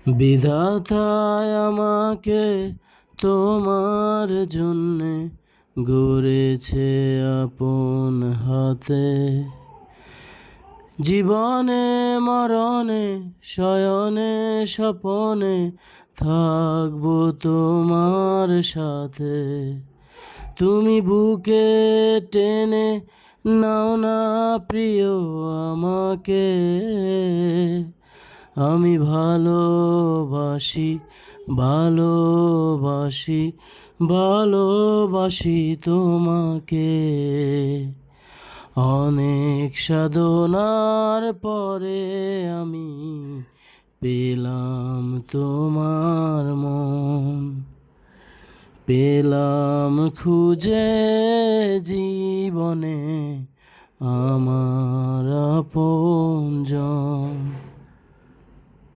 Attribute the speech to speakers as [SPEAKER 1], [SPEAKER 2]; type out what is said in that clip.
[SPEAKER 1] বিধাতায় আমাকে তোমার জন্যে গড়েছে আপন হাতে। জীবনে মরণে শয়নে স্বপনে থাকবো তোমার সাথে। তুমি বুকে টেনে নাও না প্রিয় আমাকে। আমি ভালোবাসি ভালোবাসি ভালোবাসি তোমাকে। অনেক সাধনার পরে আমি পেলাম তোমার মন, পেলাম খুঁজে জীবনে আমার আপনজন।